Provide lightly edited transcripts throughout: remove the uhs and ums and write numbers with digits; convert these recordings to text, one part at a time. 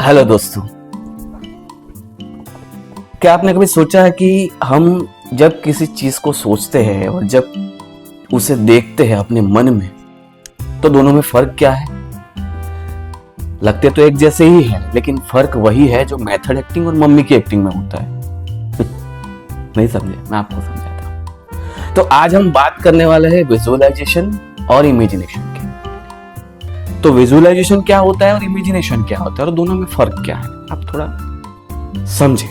Hello दोस्तों, क्या आपने कभी सोचा है कि हम जब किसी चीज को सोचते हैं और जब उसे देखते हैं अपने मन में, तो दोनों में फर्क क्या है? लगते तो एक जैसे ही है, लेकिन फर्क वही है जो मेथड एक्टिंग और मम्मी की एक्टिंग में होता है। नहीं समझे? मैं आपको समझाता हूं। तो आज हम बात करने वाले हैं विजुअलाइजेशन और इमेजिनेशन की। तो विजुअलाइजेशन क्या होता है और इमेजिनेशन क्या होता है और दोनों में फर्क क्या है, आप थोड़ा समझे।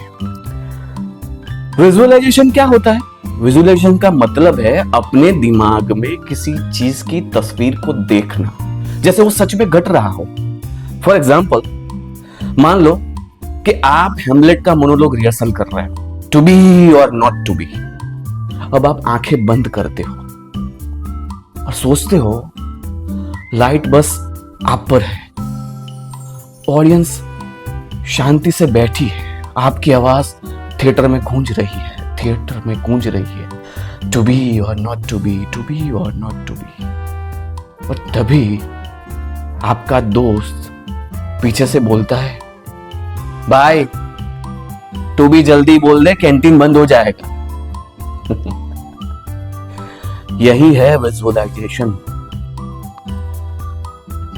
विजुअलाइजेशन क्या होता है? विजुअलाइजेशन का मतलब है अपने दिमाग में किसी चीज की तस्वीर को देखना जैसे वो सच में घट रहा हो। फॉर एग्जाम्पल, मान लो कि आप हेमलेट का मोनोलॉग रिहर्सल कर रहे हो, टू बी और नॉट टू बी। अब आप आंखें बंद करते हो और सोचते हो लाइट बस आप पर है, ऑडियंस शांति से बैठी है, आपकी आवाज थिएटर में गूंज रही है, टू बी और not to be, to be और नॉट टू बी। और तभी आपका दोस्त पीछे से बोलता है, बाय, तू भी जल्दी बोल दे, कैंटीन बंद हो जाएगा। यही है विजुअलाइजेशन।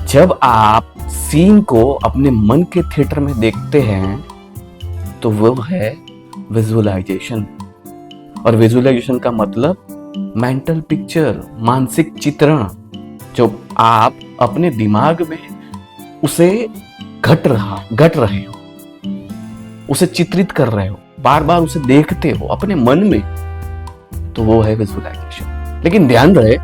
जब आप सीन को अपने मन के थिएटर में देखते हैं तो वो है विजुअलाइजेशन। और विजुअलाइजेशन का मतलब मेंटल पिक्चर, मानसिक चित्रण, जो आप अपने दिमाग में उसे घट रहे हो, उसे चित्रित कर रहे हो, बार बार उसे देखते हो अपने मन में, तो वो है विजुअलाइजेशन। लेकिन ध्यान रहे,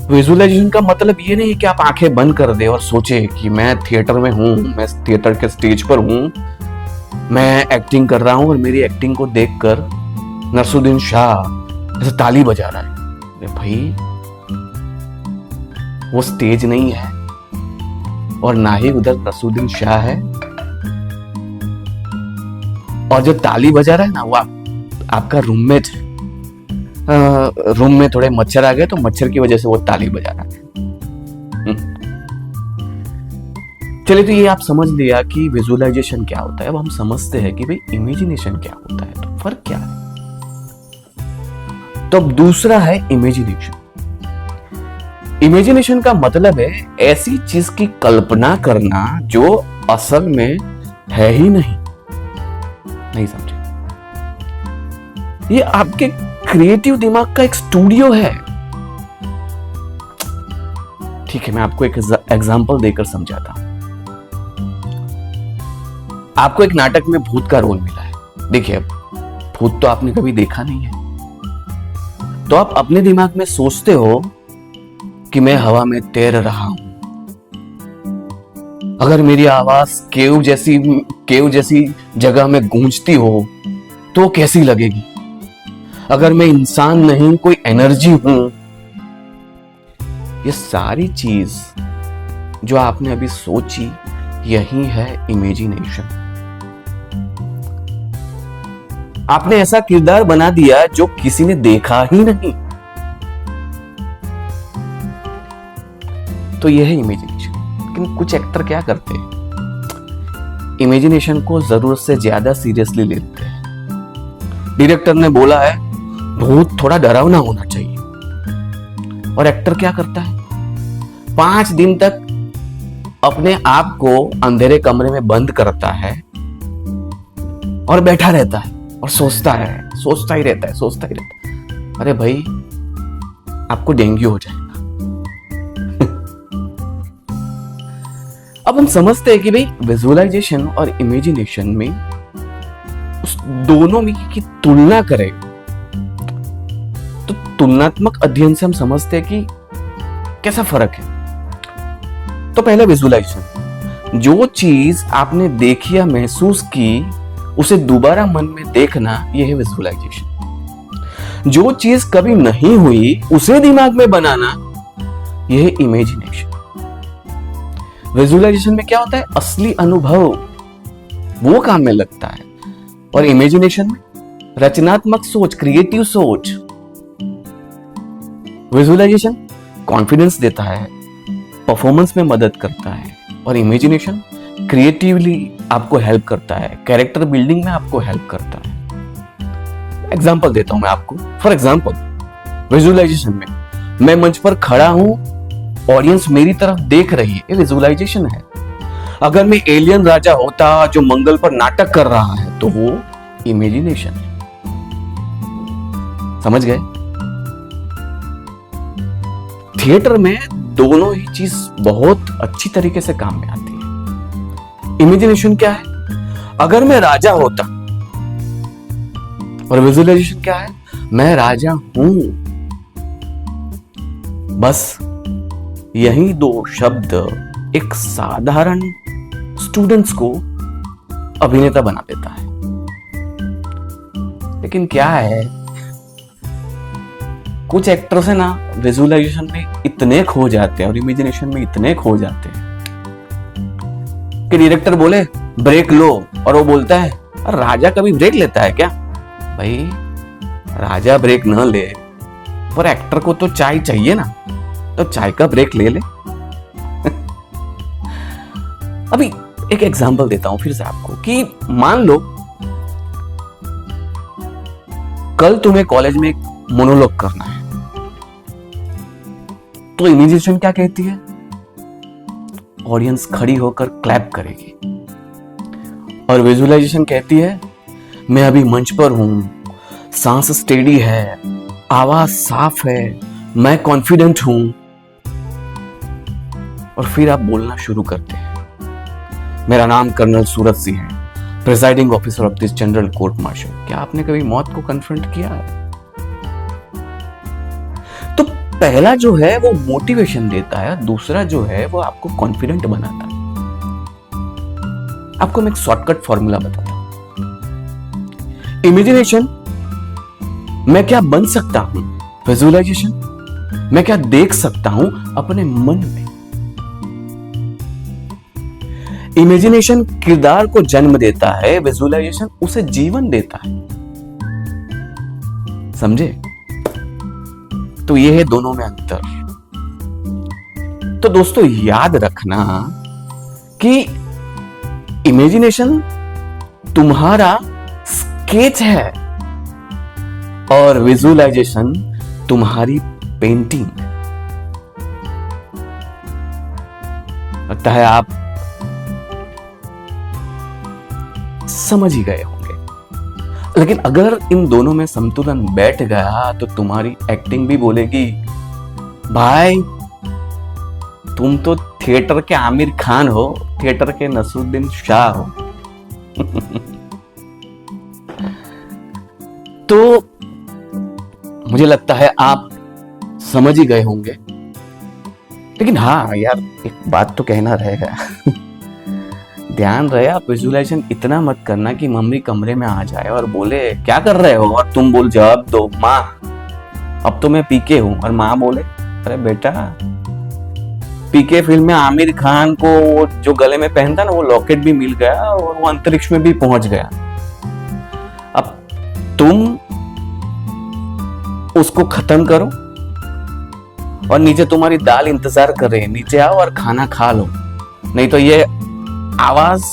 विजुअलाइजेशन का मतलब ये नहीं कि आप आंखें बंद कर दे और सोचे कि मैं थिएटर में हूं, मैं थिएटर के स्टेज पर हूं, मैं एक्टिंग कर रहा हूं और मेरी एक्टिंग को देखकर नसरुद्दीन शाह ऐसे ताली बजा रहा है। अरे भाई, वो स्टेज नहीं है और ना ही उधर नसरुद्दीन शाह है, और जो ताली बजा रहा है ना वो आपका रूममेट है। रूम में थोड़े मच्छर आ गए तो मच्छर की वजह से वो ताली बजा रहा है। चलिए, तो ये आप समझ लिया कि विजुअलाइजेशन क्या होता है। अब हम समझते हैं कि भाई इमेजिनेशन क्या होता है, तो फर्क क्या है। तो अब दूसरा है इमेजिनेशन। इमेजिनेशन का मतलब है ऐसी चीज की कल्पना करना जो असल में है ही नहीं समझे? ये आपके क्रिएटिव दिमाग का एक स्टूडियो है। ठीक है, मैं आपको एक एग्जांपल देकर समझाता हूं। आपको एक नाटक में भूत का रोल मिला है। देखिए, भूत तो आपने कभी देखा नहीं है, तो आप अपने दिमाग में सोचते हो कि मैं हवा में तैर रहा हूं। अगर मेरी आवाज केव जैसी जगह में गूंजती हो तो कैसी लगेगी? अगर मैं इंसान नहीं, कोई एनर्जी हूं। ये सारी चीज जो आपने अभी सोची, यही है इमेजिनेशन। आपने ऐसा किरदार बना दिया जो किसी ने देखा ही नहीं, तो यह है इमेजिनेशन। लेकिन कुछ एक्टर क्या करते हैं, इमेजिनेशन को जरूरत से ज्यादा सीरियसली लेते हैं। डायरेक्टर ने बोला है भूत थोड़ा डरावना होना चाहिए, और एक्टर क्या करता है, 5 दिन तक अपने आप को अंधेरे कमरे में बंद करता है और बैठा रहता है और सोचता ही रहता है। अरे भाई, आपको डेंगू हो जाएगा। अब हम समझते हैं कि भाई विजुअलाइजेशन और इमेजिनेशन में उस दोनों में की तुलना करें तो तुलनात्मक अध्ययन से हम समझते हैं कि कैसा फर्क है। तो पहले विजुअलाइजेशन, जो चीज आपने देखी या महसूस की उसे दोबारा मन में देखना, यह है विजुअलाइजेशन। जो चीज कभी नहीं हुई उसे दिमाग में बनाना, यह है इमेजिनेशन। विजुअलाइजेशन में क्या होता है, असली अनुभव वो काम में लगता है, और इमेजिनेशन में रचनात्मक सोच, क्रिएटिव सोच। विजुअलाइजेशन कॉन्फिडेंस देता है, परफॉर्मेंस में मदद करता है, और इमेजिनेशन क्रिएटिवली आपको हेल्प करता है, कैरेक्टर बिल्डिंग में आपको हेल्प करता है। एग्जाम्पल देता हूं मैं आपको। फॉर एग्जाम्पल, विजुअलाइजेशन में मैं मंच पर खड़ा हूं, ऑडियंस मेरी तरफ देख रही है, ये विजुअलाइजेशन है। अगर मैं एलियन राजा होता जो मंगल पर नाटक कर रहा है तो वो इमेजिनेशन है। समझ गए? थिएटर में दोनों ही चीज बहुत अच्छी तरीके से काम में आती है। इमेजिनेशन क्या है? अगर मैं राजा होता, और विजुअलाइजेशन क्या है? मैं राजा हूं। बस यही दो शब्द एक साधारण स्टूडेंट्स को अभिनेता बना देता है। लेकिन क्या है, कुछ एक्टर्स है ना विजुअलाइजेशन में इतने खो जाते हैं और इमेजिनेशन में इतने खो जाते हैं कि डायरेक्टर बोले ब्रेक लो, और वो बोलता है राजा कभी ब्रेक लेता है क्या? भाई राजा ब्रेक न ले, पर एक्टर को तो चाय चाहिए ना, तो चाय का ब्रेक ले ले। अभी एक एग्जांपल देता हूं फिर से आपको कि मान लो कल तुम्हें कॉलेज में एक मोनोलॉग करना है, तो इमेजिनेशन क्या कहती है? ऑडियंस खड़ी होकर क्लैप करेगी। और विजुअलाइजेशन कहती है मैं अभी मंच पर हूं, सांस स्टेडी है, आवाज साफ है, मैं कॉन्फिडेंट हूं। और फिर आप बोलना शुरू करते हैं, मेरा नाम कर्नल सूरज सिंह है, presiding officer of this general court martial. क्या आपने कभी मौत को कन्फ्रंट किया है? तो पहला जो है वो मोटिवेशन देता है, दूसरा जो है वो आपको कॉन्फिडेंट बनाता है। आपको मैं एक शॉर्टकट फॉर्मूला बताता हूं। इमेजिनेशन, मैं क्या बन सकता हूं? विजुअलाइजेशन, मैं क्या देख सकता हूं अपने मन में? इमेजिनेशन किरदार को जन्म देता है, विजुअलाइजेशन उसे जीवन देता है। समझे? तो ये है दोनों में अंतर। तो दोस्तों याद रखना कि इमेजिनेशन तुम्हारा स्केच है और विजुअलाइजेशन तुम्हारी पेंटिंग। लगता है आप समझ ही गए होंगे। लेकिन अगर इन दोनों में संतुलन बैठ गया तो तुम्हारी एक्टिंग भी बोलेगी भाई तुम तो थिएटर के आमिर खान हो, थिएटर के नसरुद्दीन शाह हो। तो मुझे लगता है आप समझ ही गए होंगे। लेकिन हाँ यार, एक बात तो कहना रहेगा। ध्यान रहे, आप विजुअलाइजेशन इतना मत करना कि मम्मी कमरे में आ जाए और बोले क्या कर रहे हो, और तुम बोल जवाब दो माँ अब तो मैं पीके हूं, और माँ बोले अरे बेटा पीके फिल्म में आमिर खान को वो जो गले में पहनता ना वो लॉकेट भी मिल गया और वो अंतरिक्ष में भी पहुंच गया। अब तुम उसको खत्म करो और नीचे तुम्हारी दाल इंतजार कर रही है, नीचे आओ और खाना खा लो, नहीं तो ये आवाज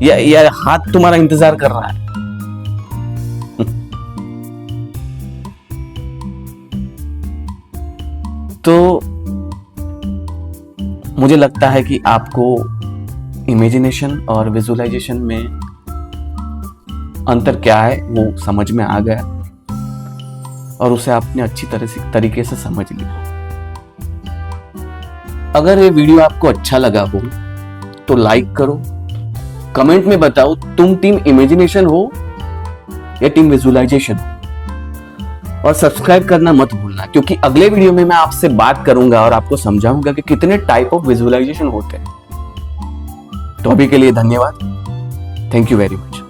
या हाथ तुम्हारा इंतजार कर रहा है। तो मुझे लगता है कि आपको इमेजिनेशन और विजुअलाइजेशन में अंतर क्या है वो समझ में आ गया और उसे आपने अच्छी तरीके से समझ लिया। अगर ये वीडियो आपको अच्छा लगा हो तो लाइक करो, कमेंट में बताओ तुम टीम इमेजिनेशन हो या टीम विजुअलाइजेशन हो, और सब्सक्राइब करना मत भूलना, क्योंकि अगले वीडियो में मैं आपसे बात करूंगा और आपको समझाऊंगा कि कितने टाइप ऑफ विजुअलाइजेशन होते हैं। तो अभी के लिए धन्यवाद। Thank you very much.